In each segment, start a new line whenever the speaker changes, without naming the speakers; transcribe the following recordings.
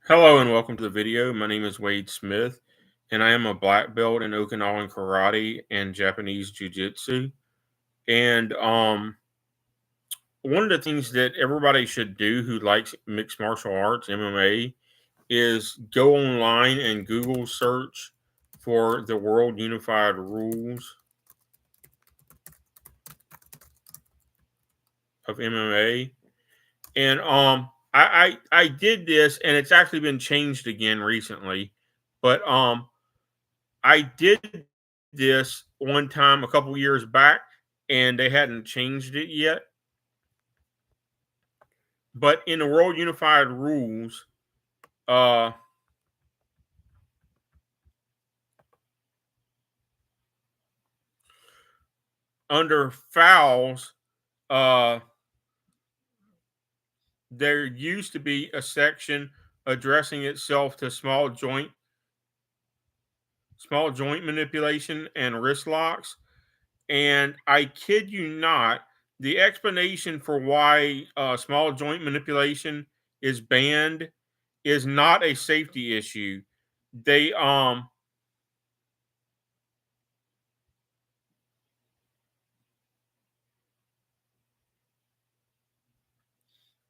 Hello and welcome to the video. My name is Wade Smith, and I am a black belt in Okinawan karate and Japanese jiu-jitsu. And one of the things that everybody should do who likes mixed martial arts, MMA, is go online and Google search for the World Unified Rules of MMA. And I did this, and it's actually been changed again recently, but I did this one time a couple years back, and they hadn't changed it yet. But in the World Unified Rules, uh, under fouls, uh, there used to be a section addressing itself to small joint manipulation and wrist locks. And I kid you not, the explanation for why small joint manipulation is banned is not a safety issue. They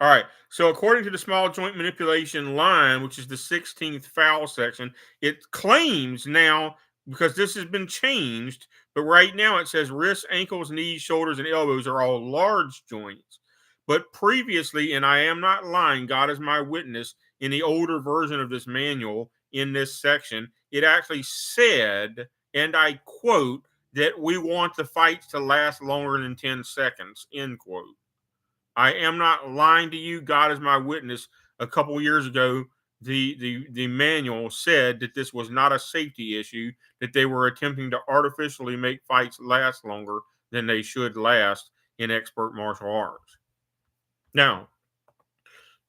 All right. So according to the small joint manipulation line, which is the 16th foul section, it claims now, because this has been changed, but right now it says wrists, ankles, knees, shoulders, and elbows are all large joints. But previously, and I am not lying, God is my witness, in the older version of this manual in this section, it actually said, and I quote, that we want the fights to last longer than 10 seconds, end quote. I am not lying to you. God is my witness. A couple years ago, the manual said that this was not a safety issue, that they were attempting to artificially make fights last longer than they should last in expert martial arts. Now,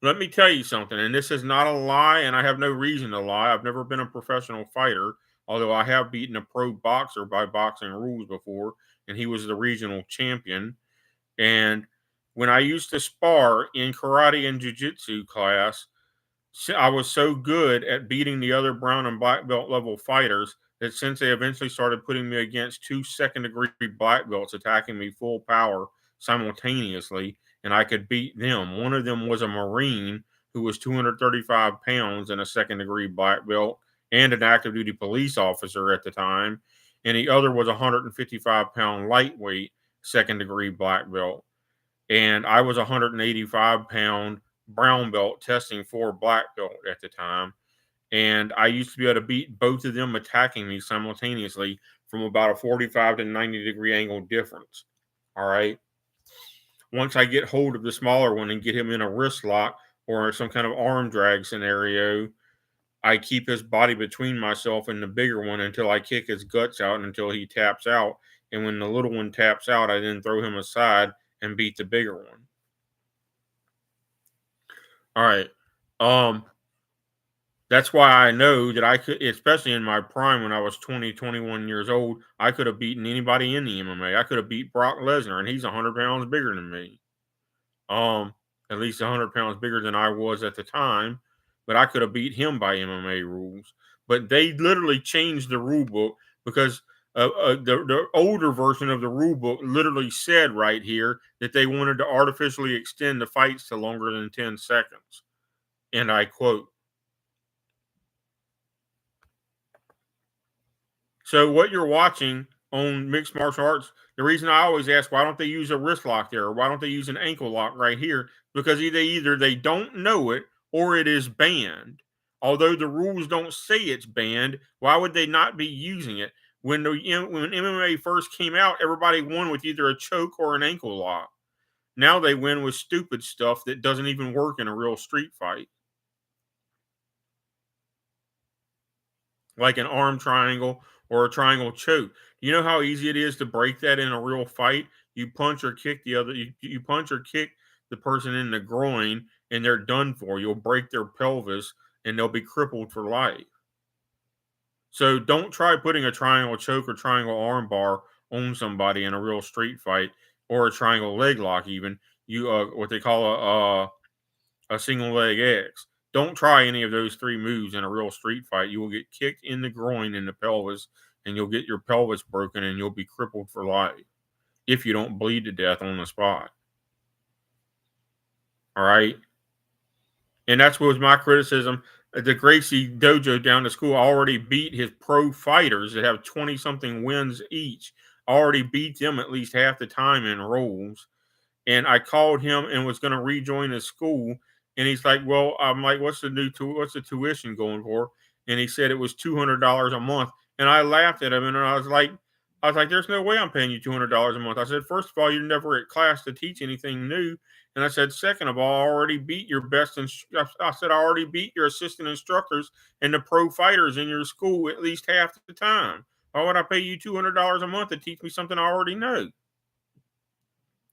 let me tell you something, and this is not a lie, and I have no reason to lie. I've never been a professional fighter, although I have beaten a pro boxer by boxing rules before, and he was the regional champion. And when I used to spar in karate and jujitsu class, I was so good at beating the other brown and black belt level fighters that since they eventually started putting me against two second degree black belts attacking me full power simultaneously, and I could beat them. One of them was a Marine who was 235 pounds and a second degree black belt and an active duty police officer at the time. And the other was a 155-pound lightweight second degree black belt, and I was a 185-pound brown belt testing for black belt at the time. And I used to be able to beat both of them attacking me simultaneously from about a 45 to 90-degree angle difference. All right. Once I get hold of the smaller one and get him in a wrist lock or some kind of arm drag scenario, I keep his body between myself and the bigger one until I kick his guts out until he taps out. And when the little one taps out, I then throw him aside and beat the bigger one. All right. Um, that's why I know that I could, especially in my prime when I was 20, 21 years old, I could have beaten anybody in the MMA. I could have beat Brock Lesnar, and he's 100 pounds bigger than me. At least 100 pounds bigger than I was at the time, but I could have beat him by MMA rules. But they literally changed the rule book because the older version of the rule book literally said right here that they wanted to artificially extend the fights to longer than 10 seconds. And I quote, so what you're watching on mixed martial arts, the reason I always ask why don't they use a wrist lock there, or why don't they use an ankle lock right here? Because either they don't know it or it is banned. Although the rules don't say it's banned, why would they not be using it? When MMA first came out, everybody won with either a choke or an ankle lock. Now they win with stupid stuff that doesn't even work in a real street fight, like an arm triangle or a triangle choke. You know how easy it is to break that in a real fight? You punch or kick you punch or kick the person in the groin and they're done for. You'll break their pelvis and they'll be crippled for life. So don't try putting a triangle choke or triangle arm bar on somebody in a real street fight, or a triangle leg lock even. You what they call a single leg X. Don't try any of those 3 moves in a real street fight. You will get kicked in the groin and the pelvis, and you'll get your pelvis broken, and you'll be crippled for life if you don't bleed to death on the spot. All right. And that's what was my criticism. The Gracie dojo down the school already beat his pro fighters that have 20 something wins each, already beat them at least half the time in rolls. And I called him and was going to rejoin his school. And he's like, "Well," I'm like, "What's the tuition going for?" And he said it was $200 a month. And I laughed at him, and I was like, "There's no way I'm paying you $200 a month." I said, "First of all, you're never at class to teach anything new." And I said, "Second of all, I already beat your best." I said, "I already beat your assistant instructors and the pro fighters in your school at least half the time. Why would I pay you $200 a month to teach me something I already know?"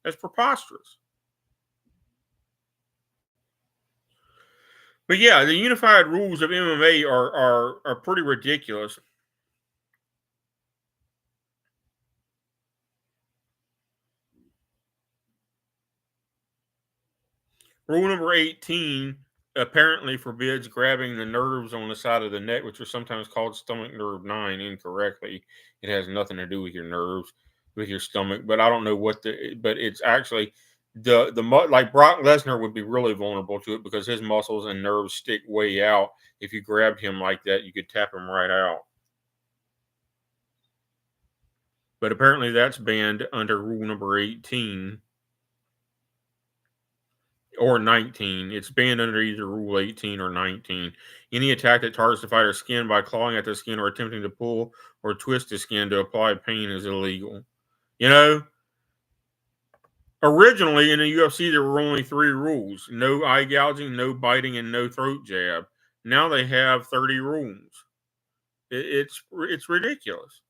That's preposterous. But yeah, the unified rules of MMA are pretty ridiculous. Rule number 18 apparently forbids grabbing the nerves on the side of the neck, which are sometimes called stomach nerve 9 incorrectly. It has nothing to do with your nerves, with your stomach. But I don't know but it's actually like Brock Lesnar would be really vulnerable to it because his muscles and nerves stick way out. If you grabbed him like that, you could tap him right out. But apparently that's banned under rule number 18 or 19. It's banned under either rule 18 or 19. Any attack that targets the fighter's skin by clawing at the skin or attempting to pull or twist the skin to apply pain is illegal. You know, originally in the UFC, there were only 3 rules: no eye gouging, no biting, and no throat jab. Now they have 30 rules. It's ridiculous.